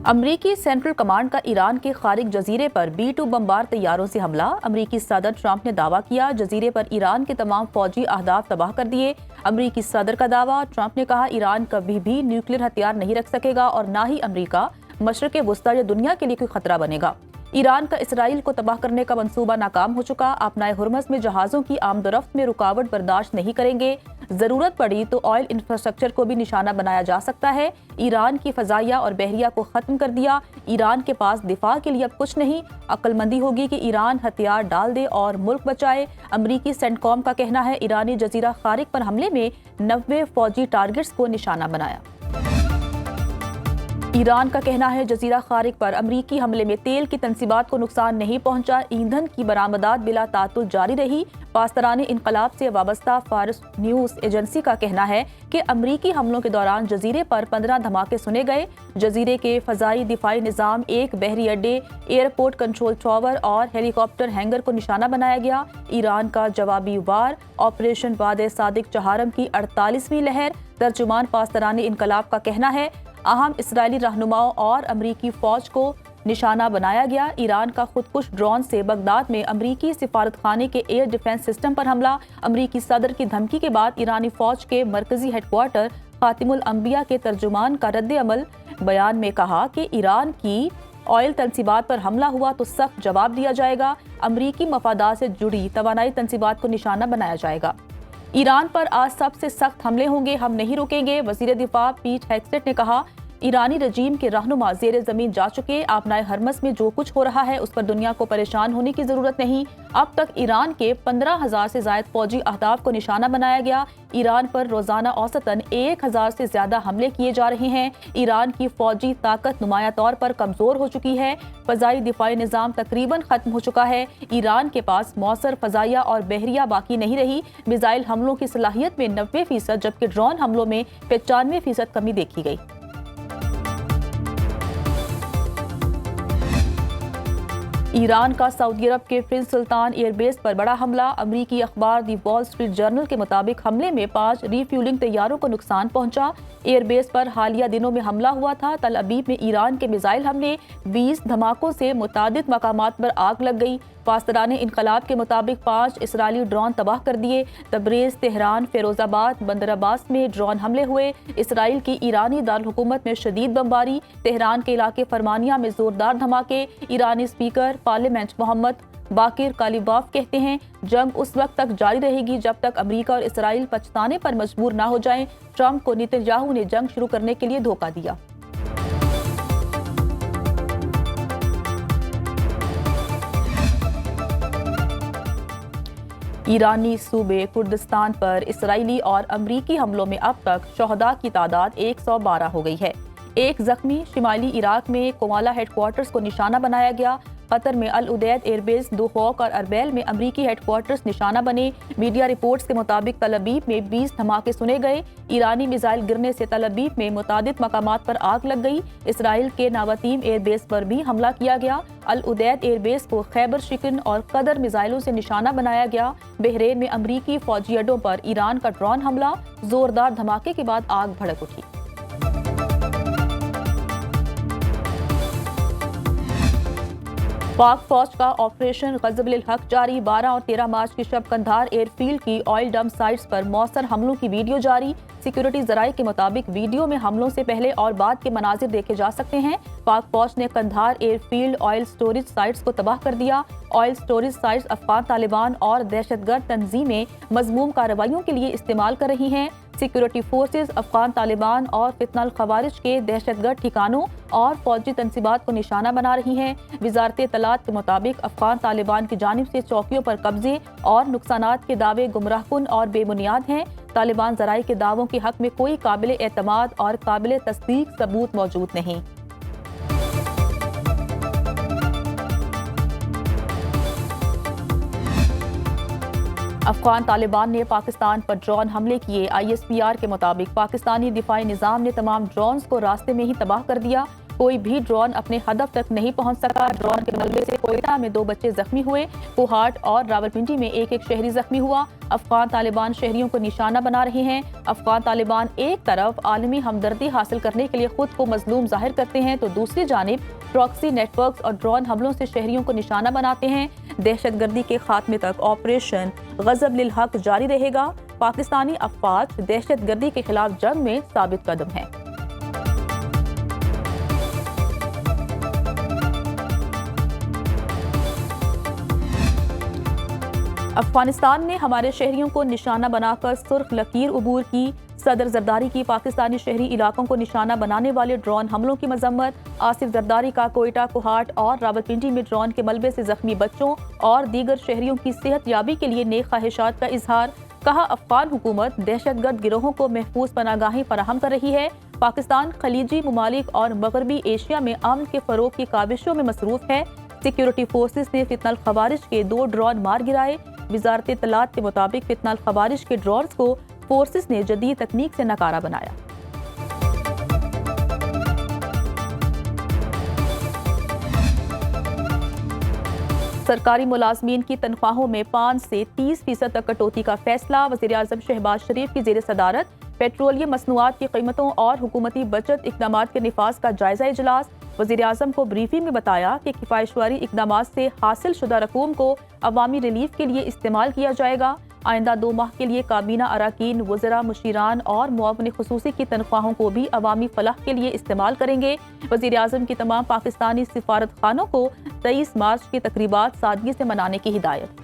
امریکی central command کا ایران کے خارق جزیرے پر B-2 بمبار طیاروں سے حملہ۔ امریکی صدر ٹرمپ نے دعویٰ کیا جزیرے پر ایران کے تمام فوجی اہداف تباہ کر دیے۔ امریکی صدر کا دعویٰ۔ ٹرمپ نے کہا ایران کبھی بھی نیوکلیر ہتھیار نہیں رکھ سکے گا اور نہ ہی امریکہ مشرق وسطی یا دنیا کے لیے کوئی خطرہ بنے گا۔ ایران کا اسرائیل کو تباہ کرنے کا منصوبہ ناکام ہو چکا۔ اپنائے ہرمز میں جہازوں کی آمد و رفت میں رکاوٹ برداشت نہیں کریں گے۔ ضرورت پڑی تو آئل انفراسٹرکچر کو بھی نشانہ بنایا جا سکتا ہے۔ ایران کی فضائیہ اور بحریہ کو ختم کر دیا۔ ایران کے پاس دفاع کے لیے اب کچھ نہیں۔ عقل مندی ہوگی کہ ایران ہتھیار ڈال دے اور ملک بچائے۔ امریکی سینٹ کام کا کہنا ہے ایرانی جزیرہ خارق پر حملے میں 90 فوجی ٹارگٹس کو نشانہ بنایا۔ ایران کا کہنا ہے جزیرہ خارق پر امریکی حملے میں تیل کی تنصیبات کو نقصان نہیں پہنچا۔ ایندھن کی برآمدات بلا تعطل جاری رہی۔ پاسداران انقلاب سے وابستہ فارس نیوز ایجنسی کا کہنا ہے کہ امریکی حملوں کے دوران جزیرے پر 15 دھماکے سنے گئے۔ جزیرے کے فضائی دفاعی نظام، ایک بحری اڈے، ایئرپورٹ کنٹرول ٹاور اور ہیلی کاپٹر ہینگر کو نشانہ بنایا گیا۔ ایران کا جوابی وار آپریشن باد صادق چہارم کی 48ویں لہر۔ ترجمان پاسداران انقلاب کا کہنا ہے اہم اسرائیلی رہنماؤں اور امریکی فوج کو نشانہ بنایا گیا۔ ایران کا خودکش ڈرون سے بغداد میں امریکی سفارت خانے کے ایئر ڈیفنس سسٹم پر حملہ۔ امریکی صدر کی دھمکی کے بعد ایرانی فوج کے مرکزی ہیڈ کوارٹر خاتم الانبیاء کے ترجمان کا رد عمل۔ بیان میں کہا کہ ایران کی آئل تنصیبات پر حملہ ہوا تو سخت جواب دیا جائے گا۔ امریکی مفادات سے جڑی توانائی تنصیبات کو نشانہ بنایا جائے گا۔ ایران پر آج سب سے سخت حملے ہوں گے، ہم نہیں روکیں گے۔ وزیر دفاع پیٹ ہیگسیٹ نے کہا ایرانی رجیم کے رہنما زیر زمین جا چکے۔ آبنائے ہرمز میں جو کچھ ہو رہا ہے اس پر دنیا کو پریشان ہونے کی ضرورت نہیں۔ اب تک ایران کے 15,000 سے زائد فوجی اہداف کو نشانہ بنایا گیا۔ ایران پر روزانہ اوسطاً 1,000 سے زیادہ حملے کیے جا رہے ہیں۔ ایران کی فوجی طاقت نمایاں طور پر کمزور ہو چکی ہے۔ فضائی دفاعی نظام تقریباً ختم ہو چکا ہے۔ ایران کے پاس مؤثر فضائیہ اور بحریہ باقی نہیں رہی۔ میزائل حملوں کی صلاحیت میں 90% جبکہ ڈرون حملوں میں 95% کمی دیکھی گئی۔ ایران کا سعودی عرب کے پرنس سلطان ایئر بیس پر بڑا حملہ۔ امریکی اخبار دی وال اسٹریٹ جرنل کے مطابق حملے میں 5 ری فیولنگ طیاروں کو نقصان پہنچا۔ ایئر بیس پر حالیہ دنوں میں حملہ ہوا تھا۔ تل ابیب میں ایران کے میزائل حملے، 20 دھماکوں سے متعدد مقامات پر آگ لگ گئی۔ پاسداران انقلاب کے مطابق 5 اسرائیلی ڈرون تباہ کر دیے۔ تبریز، تہران، فیروز آباد، بندر عباس میں ڈرون حملے ہوئے۔ اسرائیل کی ایرانی دارالحکومت میں شدید بمباری۔ تہران کے علاقے فرمانیہ میں زوردار دھماکے۔ ایرانی اسپیکر پارلیمنٹ محمد باقر کالیباف کہتے ہیں جنگ اس وقت تک جاری رہے گی جب تک امریکہ اور اسرائیل پچھتانے پر مجبور نہ ہو جائیں۔ ٹرمپ کو نیتن یاہو نے جنگ شروع کرنے کے لیے دھوکہ دیا۔ ایرانی صوبے کردستان پر اسرائیلی اور امریکی حملوں میں اب تک شہداء کی تعداد 112 ہو گئی ہے۔ ایک زخمی۔ شمالی عراق میں کومالہ ہیڈ کوارٹرز کو نشانہ بنایا گیا۔ قطر میں العدید ایئر بیس، دوحوک اور اربیل میں امریکی ہیڈ کوارٹرز نشانہ بنے۔ میڈیا رپورٹس کے مطابق تل ابیب میں 20 دھماکے سنے گئے۔ ایرانی میزائل گرنے سے تل ابیب میں متعدد مقامات پر آگ لگ گئی۔ اسرائیل کے ناوتیم ایئر بیس پر بھی حملہ کیا گیا۔ العدید ایئر بیس کو خیبر شکن اور قدر میزائلوں سے نشانہ بنایا گیا۔ بحرین میں امریکی فوجی اڈوں پر ایران کا ڈرون حملہ، زوردار دھماکے کے بعد آگ بھڑک اٹھی۔ پاک فوج کا آپریشن غضب الحق جاری۔ 12 اور 13 مارچ کی شب قندھار ایئر فیلڈ کی آئل ڈمپ سائٹس پر موثر حملوں کی ویڈیو جاری۔ سیکورٹی ذرائع کے مطابق ویڈیو میں حملوں سے پہلے اور بعد کے مناظر دیکھے جا سکتے ہیں۔ پاک فوج نے Kandahar air field oil storage sites کو تباہ کر دیا۔ Oil storage sites Afghan Taliban اور دہشت گرد تنظیمیں مذموم کارروائیوں کے لیے استعمال کر رہی ہیں۔ سیکورٹی فورسز افغان طالبان اور فتنہ الخوارج کے دہشت گرد ٹھکانوں اور فوجی تنصیبات کو نشانہ بنا رہی ہیں۔ وزارت اطلاعات کے مطابق افغان طالبان کی جانب سے چوکیوں پر قبضے اور نقصانات کے دعوے گمراہ کن اور بے بنیاد ہیں۔ طالبان ذرائع کے دعووں کے حق میں کوئی قابل اعتماد اور قابل تصدیق ثبوت موجود نہیں۔ افغان طالبان نے پاکستان پر ڈرون حملے کیے۔ ISPR کے مطابق پاکستانی دفاعی نظام نے تمام ڈرونز کو راستے میں ہی تباہ کر دیا۔ کوئی بھی ڈرون اپنے ہدف تک نہیں پہنچ سکا۔ ڈرون کے ملبے سے کوئٹہ میں 2 بچے زخمی ہوئے، کوہاٹ اور راولپنڈی میں ایک شہری زخمی ہوا۔ افغان طالبان شہریوں کو نشانہ بنا رہے ہیں۔ افغان طالبان ایک طرف عالمی ہمدردی حاصل کرنے کے لیے خود کو مظلوم ظاہر کرتے ہیں تو دوسری جانب پراکسی نیٹ ورکس اور ڈرون حملوں سے شہریوں کو نشانہ بناتے ہیں۔ دہشت گردی کے خاتمے تک آپریشن غضب للحق جاری رہے گا۔ پاکستانی افواج دہشت گردی کے خلاف جنگ میں ثابت قدم ہیں۔ افغانستان نے ہمارے شہریوں کو نشانہ بنا کر سرخ لکیر عبور کی۔ صدر زرداری کی پاکستانی شہری علاقوں کو نشانہ بنانے والے ڈرون حملوں کی مذمت۔ آصف زرداری کا کوئٹہ، کوہاٹ اور راولپنڈی میں ڈرون کے ملبے سے زخمی بچوں اور دیگر شہریوں کی صحت یابی کے لیے نیک خواہشات کا اظہار۔ کہا افغان حکومت دہشت گرد گروہوں کو محفوظ پناہ گاہیں فراہم کر رہی ہے۔ پاکستان خلیجی ممالک اور مغربی ایشیا میں امن کے فروغ کی کاوشوں میں مصروف ہے۔ سیکیورٹی فورسز نے فتنہ الخوارج کے 2 ڈرون مار گرائے۔ وزارت اطلاعات کے مطابق فتنہ الخوارج کے ڈرونز کو فورسز نے جدید تکنیک سے ناکارہ بنایا۔ سرکاری ملازمین کی تنخواہوں میں 5 سے 30% تک کٹوتی کا فیصلہ۔ وزیراعظم شہباز شریف کی زیر صدارت پیٹرولیم مصنوعات کی قیمتوں اور حکومتی بچت اقدامات کے نفاذ کا جائزہ اجلاس۔ وزیراعظم کو بریفنگ میں بتایا کہ کفایت شعاری اقدامات سے حاصل شدہ رقوم کو عوامی ریلیف کے لیے استعمال کیا جائے گا۔ آئندہ 2 ماہ کے لیے کابینہ اراکین، وزراء، مشیران اور معاون خصوصی کی تنخواہوں کو بھی عوامی فلاح کے لیے استعمال کریں گے۔ وزیراعظم کی تمام پاکستانی سفارت خانوں کو 23 مارچ کی تقریبات سادگی سے منانے کی ہدایت۔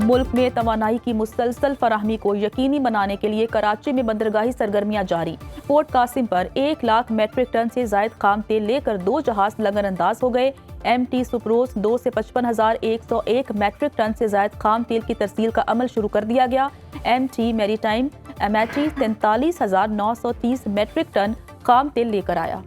ملک میں توانائی کی مسلسل فراہمی کو یقینی بنانے کے لیے کراچی میں بندرگاہی سرگرمیاں جاری۔ پورٹ قاسم پر 1 لاکھ میٹرک ٹن سے زائد خام تیل لے کر 2 جہاز لنگر انداز ہو گئے۔ ایم ٹی سپروس 2 سے 55,101 میٹرک ٹن سے زائد خام تیل کی ترسیل کا عمل شروع کر دیا گیا۔ ایم ٹی میری ٹائم امیٹھی 43,930 میٹرک ٹن خام تیل لے کر آیا۔